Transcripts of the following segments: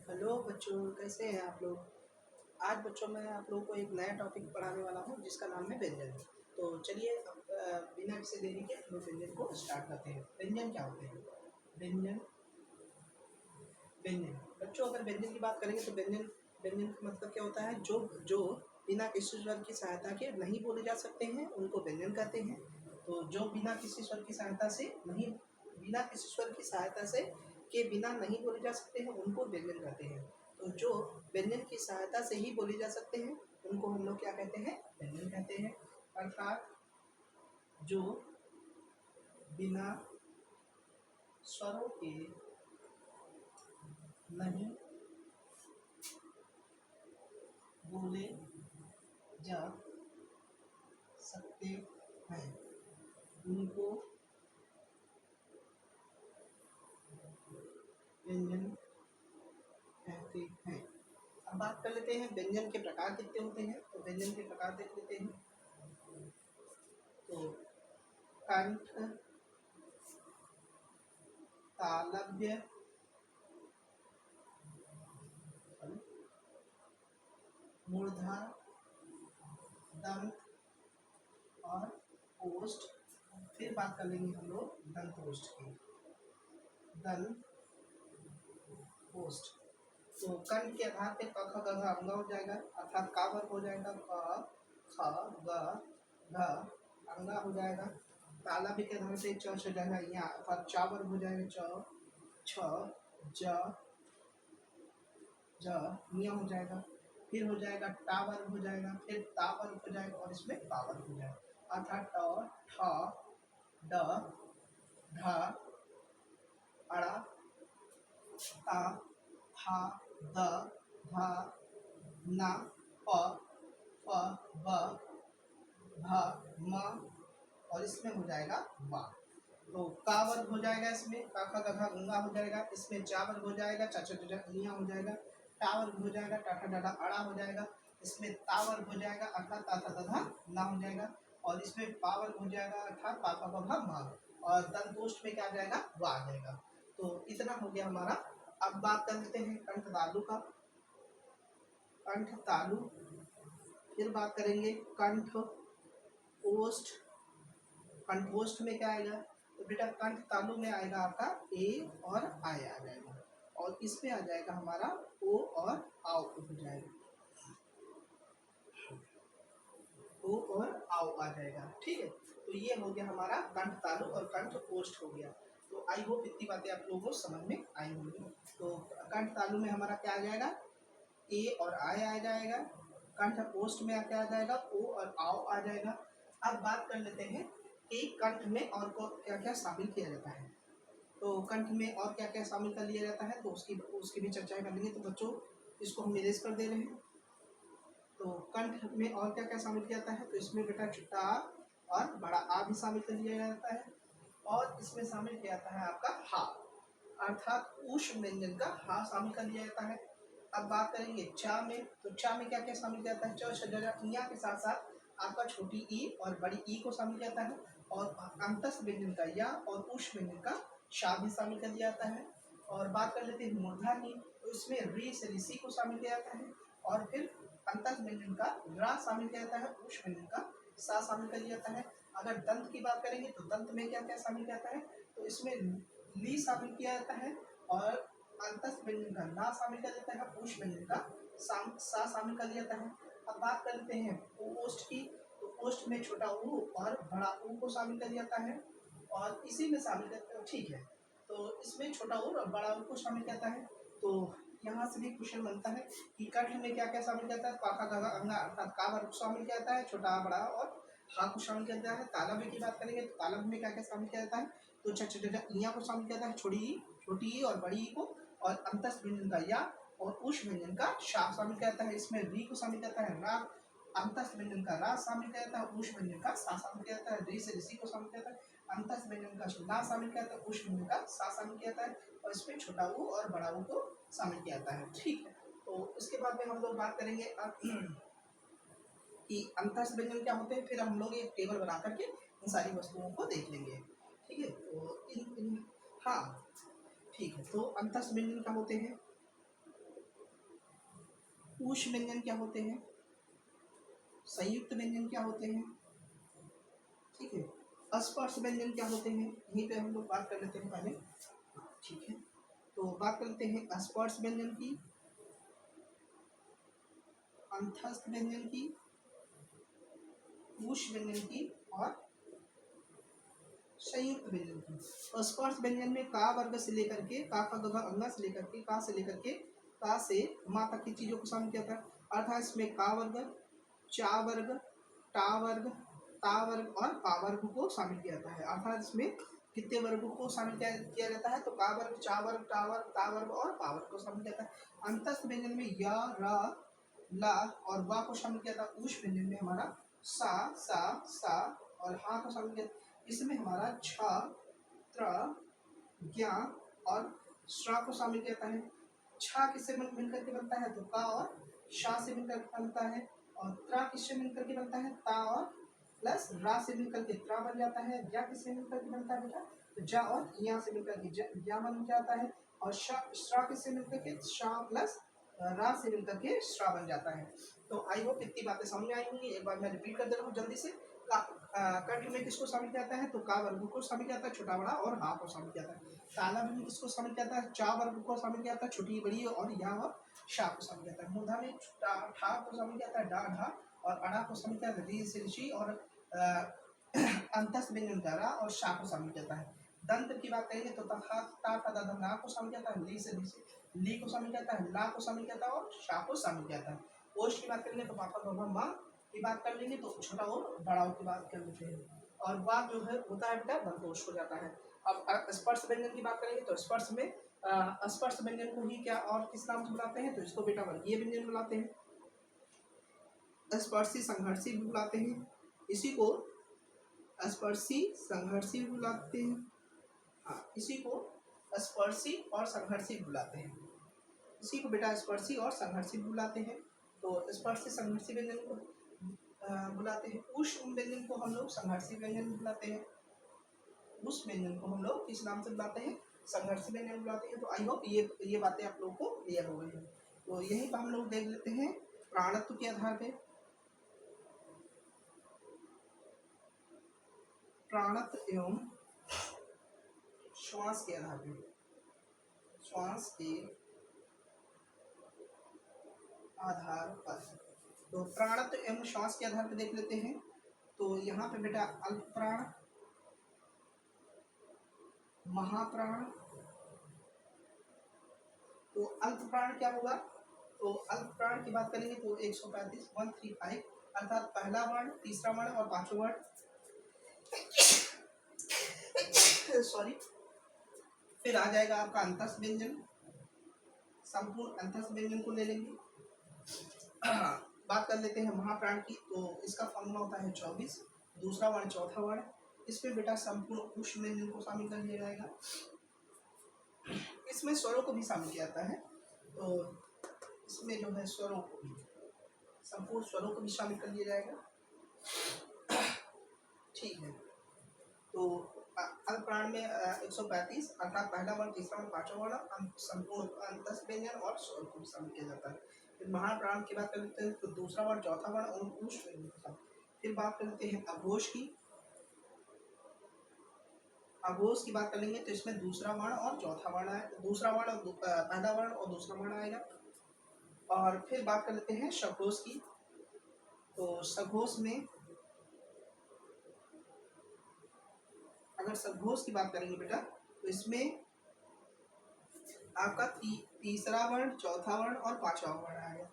Hello बच्चों, कैसे हैं आप लोग। आज बच्चों मैं आप लोगों को एक नया टॉपिक पढ़ाने वाला हूँ जिसका नाम है व्यंजन। तो चलिए अब बिना किसी देरी के हम लोग व्यंजन को स्टार्ट करते हैं। व्यंजन क्या होते हैं? व्यंजन व्यंजन बच्चों, अगर व्यंजन की बात करेंगे तो व्यंजन व्यंजन का मतलब क्या होता है? जो जो बिना किसी स्वर की सहायता के नहीं बोले जा सकते हैं उनको व्यंजन कहते हैं। तो जो बिना किसी स्वर की सहायता से नहीं बिना किसी स्वर की सहायता से के बिना नहीं बोले जा सकते हैं उनको व्यंजन कहते हैं। तो जो व्यंजन की सहायता से ही बोले जा सकते हैं उनको हम लोग क्या कहते हैं? व्यंजन कहते हैं। अर्थात जो बिना स्वरों के नहीं बोले जा सकते हैं उनको व्यंजन कहते हैं। अब बात कर लेते हैं व्यंजन के प्रकार कितने होते हैं। तो व्यंजन के प्रकार देख लेते हैं। तो कंठ, तालव्य, मूर्धा, दंत और ओष्ठ। फिर बात कर लेंगे हम लोग दंत ओष्ठ की। दंत ओष्ठ तो कंठ के आधार पे क ख ग घ अंगा हो जाएगा, अर्थात का वर्ग हो जाएगा क ख ग घ अंगा हो जाएगा। तालव्य के आधार पे च हो जाएगा यहाँ, अर्थात चा वर्ग हो जाएगा च छ ज ज निया हो जाएगा। फिर हो जाएगा टा वर्ग हो जाएगा, फिर ता वर्ग हो जाएगा और इसमें पा वर्ग हो जाएगा। अर्थात ट ठ ड ढ अड़ा ता था द धा ना प फ ब भ म और इसमें हो जाएगा वा। तो का वर्ग हो जाएगा, इसमें का ख ग घ गंगा हो जाएगा, इसमें चा वर्ग हो जाएगा, चा च ज निया हो जाएगा, टा वर्ग हो जाएगा, टा ठा डा डा अड़ा हो जाएगा, इसमें ता वर्ग हो जाएगा अर्थात ता था धा ना हो जाएगा और इसमें पा वर्ग हो जाएगा अर्थात पा पा भ मा और दंतोष्ठ में क्या आ जाएगा? वा आ जाएगा। तो इतना हो गया हमारा। अब बात कर लेते हैं कंठ तालु का। कंठ तालु, फिर बात करेंगे कंठ ओष्ठ। कंठोष्ठ में क्या आएगा? तो बेटा कंठ तालु में आएगा आपका ए और आय आ जाएगा और इसमें आ जाएगा हमारा ओ और आओ हो जाएगा, ओ और आओ आ जाएगा। ठीक है, तो ये हो गया हमारा कंठ तालु और कंठ ओष्ठ हो गया। तो आई होप इतनी बातें आप लोगों को समझ में आई होंगी। तो कंठ तालु में हमारा क्या आ जाएगा? ए और आय आ जाएगा। कंठ ओष्ठ में क्या आ जाएगा? ओ और आओ आ जाएगा। अब बात कर लेते हैं कि कंठ में और को क्या क्या शामिल किया जाता है। तो कंठ में और क्या क्या शामिल कर लिया जाता है तो उसकी भी चर्चा कर लेंगे। तो बच्चों इसको हम इरेज कर दे रहे हैं। तो कंठ में और क्या क्या शामिल किया जाता है? तो इसमें बेटा छोटा और बड़ा आ भी शामिल कर लिया जाता है और इसमें शामिल किया जाता है आपका हा, अर्थात ऊष्म व्यंजन का हा शामिल कर लिया जाता है। अब बात करेंगे चा में। तो चा में क्या क्या शामिल किया जाता है? च शजरा इया के साथ साथ आपका छोटी ई और बड़ी ई को शामिल किया जाता है और अंतस व्यंजन का या और ऊष्म व्यंजन का शा भी शामिल कर दिया जाता है। और बात कर लेते हैं मूर्धा की। तो इसमें री से ऋषि को शामिल किया जाता है और फिर अंतस व्यंजन का रा शामिल किया जाता है, ऊष्म व्यंजन का सा शामिल कर लिया जाता है। अगर दंत की बात करेंगे तो दंत में क्या क्या शामिल किया जाता है? तो इसमें ली शामिल किया जाता है और अंतस व्यंजन का ना शामिल कर देता है, ऊष्म व्यंजन का सा शामिल कर लिया जाता है। अब बात कर लेते हैं ओष्ठ की। तो ओष्ठ में छोटा ऊ और बड़ा ऊ को शामिल कर दिया जाता है और इसी में शामिल करते हैं। ठीक है, तो इसमें छोटा ऊ और बड़ा ऊ को शामिल करता है। तो यहाँ से भी क्वेश्चन बनता है कि कंठ में क्या क्या शामिल करता है? काका गागा अंगा अर्थात का वर्ग शामिल किया जाता है, छोटा बड़ा और हा को शामिल किया जाता है। तालव्य की बात करेंगे तो तालव्य में क्या क्या शामिल किया जाता है? तो इया को शामिल किया जाता है, छोटी ई और बड़ी ई को और अंतस व्यंजन का या और उष व्यंजन का शा शामिल किया जाता है। इसमें री को शामिल करता है रा, अंतस व्यंजन का रा शामिल किया जाता है, उष व्यंजन का सा शामिल किया जाता है। री से ऋषि को शामिल किया जाता है, अंतस व्यंजन का ना शामिल किया जाता है, उष व्यंजन का सा शामिल किया जाता है और इसमें छोटा ऊ और बड़ा ऊ को शामिल किया जाता है। ठीक है, तो इसके बाद में हम लोग बात करेंगे कि अंतस व्यंजन क्या होते हैं। फिर हम लोग एक टेबल बना करके इन सारी वस्तुओं को देख लेंगे। ठीक है, तो हाँ ठीक है, तो अंतस व्यंजन क्या होते हैं? ऊष व्यंजन क्या होते हैं, संयुक्त व्यंजन क्या होते हैं, ठीक है, अस्पर्श व्यंजन क्या होते हैं, यहीं पे हम लोग बात कर लेते हैं पहले, ठीक है। तो बात करते हैं अस्पर्श व्यंजन की, अंतस्थ व्यंजन की, ऊष व्यंजन की और संयुक्त व्यंजन की। स्पर्श व्यंजन में का वर्ग से लेकर के का गगा अंगा से लेकर के का से लेकर के का से माँ तक की चीजों को शामिल किया था। अर्थात इसमें का वर्ग, चा वर्ग, टा वर्ग, ता वर्ग और पा वर्ग को शामिल किया जाता है। अर्थात इसमें कितने वर्गों को शामिल किया जाता है, तो का वर्ग, चा वर्ग, टा वर्ग, ता वर्ग और पा वर्ग को शामिल किया जाता है। अंतस्थ व्यंजन में य, र, ला और वा को शामिल किया जाता है। ऊष व्यंजन में हमारा सा, सा और हा को शामिल किया। इसमें हमारा छ, त्र, ज्ञा और श्रा को शामिल किया जाता है। छा किससे मिलकर के बनता है, तो का और शा से मिलकर बनता है। और त्रा किससे मिलकर के बनता है, ता और प्लस रा से मिलकर के त्रा बन जाता है। ज्ञा किससे मिलकर के बनता है बेटा, तो जा और या से मिलकर के ज्ञा बन जाता है। और श्रा किससे मिलकर के, शा प्लस रा से मिलकर के श्रा बन जाता है। तो आई होप इतनी बातें समझ आई होंगी। एक बार मैं रिपीट कर दे रहा हूँ जल्दी से। कंठ में किसको शामिल किया जाता है, तो का वर्ग को शामिल किया जाता है, छोटा बड़ा और हा को शामिल किया जाता है। ताला में किसको शामिल किया जाता है, चा वर्ग को शामिल किया जाता है, छोटी बड़ी और या और शा को शामिल किया जाता है। मूर्धा में ठा को शामिल किया जाता है, डा ढा और अड़ा को शामिल किया जाता है, री से ऋषि और अंतस्थ व्यंजन द्वारा और शा को शामिल किया जाता है। दंत की बात करेंगे तो तथा ता ता दा को शामिल किया जाता है, ली से ली को शामिल किया जाता है, ला को शामिल किया जाता है और शा को शामिल किया जाता है। ओष्ठ की बात करेंगे तो पापा बाबा माँ की बात कर लेंगे, तो छोटा और बड़ा की बात कर लेते हैं। और वाक जो है होता है बेटा दंतोष हो जाता है। अब स्पर्श व्यंजन की बात करेंगे तो स्पर्श में स्पर्श व्यंजन को ही क्या और किस नाम से बुलाते हैं, तो इसको बेटा वर्गीय व्यंजन बुलाते हैं, स्पर्शी संघर्षी भी बुलाते हैं, इसी को स्पर्शी संघर्षी भी बुलाते हैं। हाँ, इसी को स्पर्शी और संघर्षी बुलाते हैं, इसी को बेटा स्पर्शी और संघर्षी बुलाते हैं। तो स्पर्शी संघर्षी व्यंजन को बुलाते हैं। उस व्यंजन को हम लोग संघर्षी व्यंजन बुलाते हैं, उस व्यंजन को हम लोग किस नाम से बुलाते हैं, संघर्षी व्यंजन बुलाते हैं। तो आई होप ये बातें आप लोगों को क्लियर हो गई हैं। तो यहीं पर हम लोग देख लेते हैं प्राणत्व के आधार पे, प्राणत्व एवं श्वास के आधार पे, श्वास के आधार पर। तो प्राणत्व एवं श्वास के आधार पर देख लेते हैं। तो यहाँ पे बेटा अल्प प्राण, महाप्राण। तो अल्प प्राण क्या होगा, तो अल्प प्राण की बात करेंगे तो 135 135 अर्थात पहला वर्ण, तीसरा वर्ण और पांचवा वर्ण सॉरी। फिर आ जाएगा आपका अंतस्थ व्यंजन, संपूर्ण अंतस्थ व्यंजन को ले लेंगे। बात कर लेते हैं महाप्राण की, तो इसका फॉर्मूला होता है 24, दूसरा वर्ण चौथा वर्ण। इसमें बेटा संपूर्ण उष्ण व्यंजन को शामिल कर लिया जाएगा, इसमें स्वरों को भी शामिल किया जाता है। तो इसमें जो है स्वरों को भी, संपूर्ण स्वरों को भी शामिल कर लिया जाएगा, ठीक है। तो अल्प प्राण में 135 अर्थात पहला वर्ण, तीसरा वर्ण, पांचवा वर्ण, संपूर्ण अंतस्थ व्यंजन और स्वर को भी शामिल किया जाता है। फिर महाप्राण की बात कर लेते हैं तो दूसरा वर्ण, चौथा वर्ण और उष्ण व्यंजन। फिर बात करते हैं अघोष की, अघोष की बात करेंगे तो इसमें दूसरा वर्ण और चौथा वर्ण है, दूसरा वर्ण पहला वर्ण और दूसरा वर्ण आएगा। और फिर बात कर लेते हैं सघोष की, तो सघोष में अगर सघोष की बात करेंगे बेटा तो इसमें आपका तीसरा वर्ण, चौथा वर्ण और पांचवा वर्ण आएगा।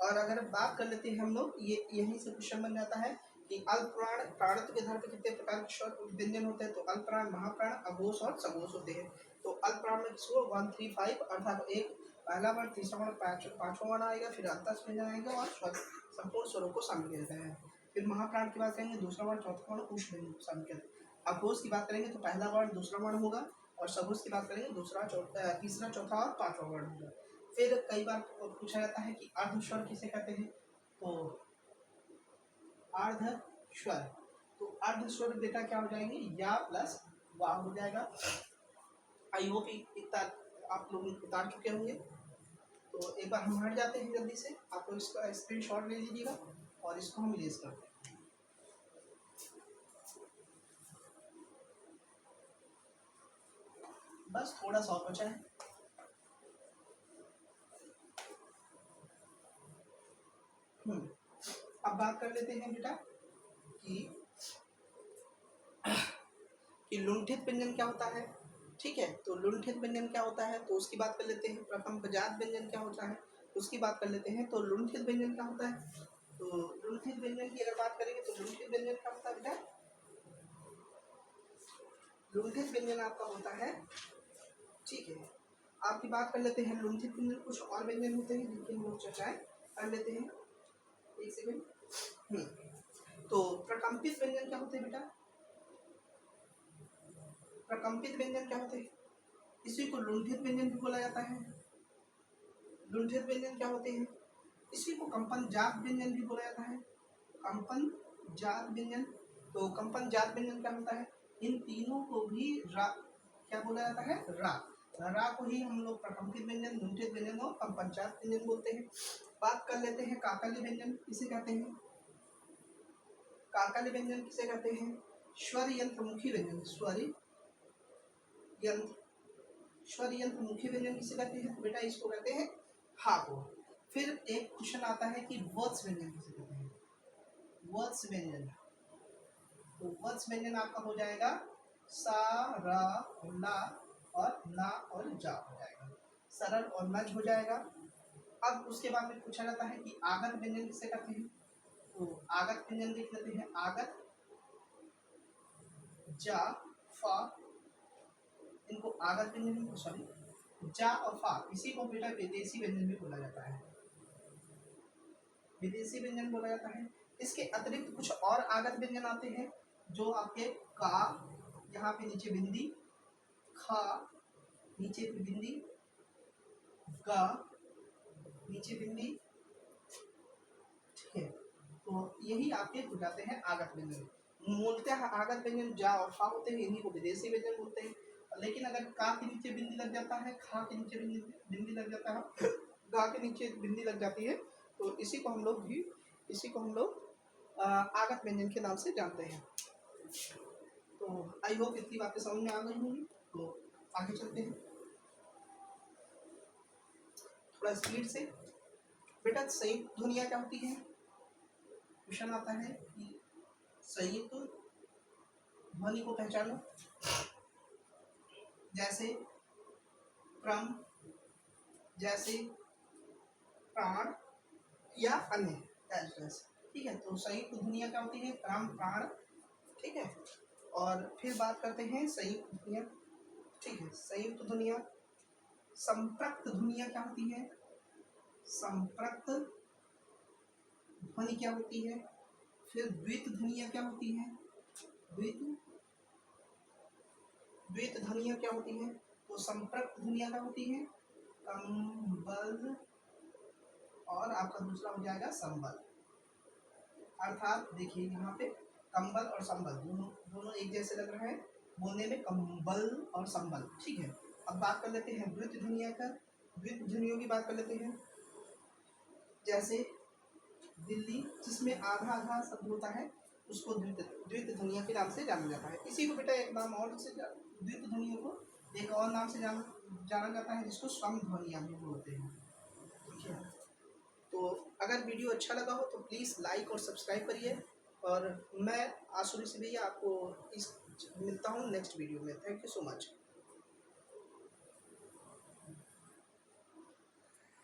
और अगर बात कर लेते हैं हम लोग, ये यहीं से क्वेश्चन बन जाता है कि अल्प प्राण, प्राणत्व के आधार पर कितने प्रकार के स्वर व्यंजन होते हैं, तो अल्प प्राण, महाप्राण, अघोष और सघोष होते हैं। तो अल्प प्राण में किसको 135 अर्थात एक पहला वर्ण, तीसरा वर्ण, पांचवा वर्ण आएगा, फिर अंतस्थ व्यंजन आएगा और संपूर्ण स्वरों को शामिल किया जाता है। फिर महाप्राण की बात करेंगे, दूसरा वर्ण, चौथा वर्ण, उष्ण व्यंजन को शामिल किया जाता है। अघोष की बात करेंगे तो पहला वर्ण, दूसरा वर्ण होगा, और सघोष की बात करेंगे दूसरा, तीसरा, चौथा और पांचवा वर्ण होगा। फिर कई बार पूछा जाता है कि अर्ध स्वर किसे कहते हैं, तो अर्ध स्वर, तो अर्ध स्वर बेटा क्या हो जाएंगे, या प्लस वा हो जाएगा। आई होप इतना आप लोग उतार चुके होंगे। तो एक बार हम हट जाते हैं जल्दी से, आप लोग इसका स्क्रीनशॉट ले लीजिएगा और इसको हम इरेज करते हैं। बस थोड़ा सा और बचा है। अब बात कर लेते हैं बेटा कि लुंठित व्यंजन क्या होता है। ठीक है, तो लुंठित व्यंजन क्या होता है तो उसकी बात कर लेते हैं। प्रकम्पजात व्यंजन क्या होता है उसकी बात कर लेते हैं। तो लुंठित व्यंजन क्या होता है, तो लुंठित व्यंजन की अगर बात करेंगे तो लुंठित व्यंजन क्या होता है बेटा, लुंठित व्यंजन आपका होता है, ठीक है, आपकी बात कर लेते हैं। लुंठित व्यंजन कुछ और व्यंजन होते हैं जिनकी हम लोग चर्चाएं कर लेते हैं। एक सेकेंड। तो प्रकम्पित व्यंजन क्या होते हैं बेटा, प्रकम्पित व्यंजन क्या होते हैं, इसी को लुंठित व्यंजन भी बोला जाता है। लुंठित व्यंजन क्या होते हैं, इसी को कंपन जात व्यंजन भी बोला जाता है। कंपन जात व्यंजन, तो कंपन जात व्यंजन क्या होता है, इन तीनों को भी रा क्या बोला जाता है, रा को ही हम लोग प्रकम्पित व्यंजन, लुंठित व्यंजन और कंपन जात व्यंजन बोलते हैं। बात कर लेते हैं काकल्य व्यंजन किसे कहते हैं। काकल्य व्यंजन किसे कहते हैं, स्वर यंत्र मुखी व्यंजन, स्वर यंत्र मुखी व्यंजन किसे कहते हैं, बेटा इसको कहते हैं हा को। फिर एक क्वेश्चन आता है कि वत्स व्यंजन किसे कहते हैं, वत्स व्यंजन, तो वत्स व्यंजन आपका हो जाएगा सा रा ला और ना और जा हो जाएगा, सरल और मज हो जाएगा। अब उसके बाद में पूछा जाता है कि आगत व्यंजन किसे कहते हैं, तो आगत व्यंजन देख लेते हैं। आगत जा फा, इनको आगत व्यंजन, सॉरी जा और फा, इसी को बेटा विदेशी व्यंजन भी बोला जाता है, विदेशी व्यंजन बोला जाता है। इसके अतिरिक्त कुछ और आगत व्यंजन आते हैं जो आपके का, यहाँ पे नीचे बिंदी, खा नीचे पे बिंदी, गा नीचे बिंदी, ठीक है, तो यही आपके हो जाते हैं आगत व्यंजन। मूलतः आगत व्यंजन जा और फा होते हैं, इन्हीं को विदेशी व्यंजन बोलते हैं। लेकिन अगर का के नीचे बिंदी लग जाता है, खा के नीचे बिंदी लग जाता है, गा के नीचे बिंदी लग जाती है, तो इसी को हम लोग आगत व्यंजन के नाम से जानते हैं। तो आई होप इतनी बातें समझ में आ गई होंगी। तो आगे चलते हैं थोड़ा स्पीड से। बेटा संयुक्त ध्वनियाँ क्या होती है, क्वेश्चन आता है कि संयुक्त ध्वनि को पहचानो, जैसे क्रम, जैसे प्राण या अन्य, ठीक है। तो संयुक्त ध्वनियाँ क्या होती है, क्रम प्राण, ठीक है। और फिर बात करते हैं संयुक्त ध्वनियाँ, ठीक है। संयुक्त ध्वनियाँ, संपृक्त ध्वनियाँ क्या होती है, संपृक्त ध्वनि क्या होती है। फिर द्वित ध्वनियाँ क्या होती है, द्वित ध्वनियाँ क्या होती है, तो संपृक्त ध्वनियाँ क्या होती है, कंबल और आपका दूसरा हो जाएगा संबल। अर्थात देखिए यहाँ पे कंबल और संबल दोनों एक जैसे लग रहे हैं बोलने में, कंबल और संबल, ठीक है। अब बात कर लेते हैं द्वित ध्वनियों का, द्वित ध्वनियों की बात कर लेते हैं। जैसे दिल्ली, जिसमें आधा आधा शब्द होता है, उसको द्वित ध्वनियों के नाम से जाना जाता है। इसी को बेटा एक नाम और से द्वित ध्वनियों को एक और नाम से जाना जाता है, जिसको सम ध्वनियाँ भी बोलते हैं, ठीक है। तो अगर वीडियो अच्छा लगा हो तो प्लीज़ लाइक और सब्सक्राइब करिए, और मैं आशुरी से भैया आपको मिलता हूँ नेक्स्ट वीडियो में। Thank you so much.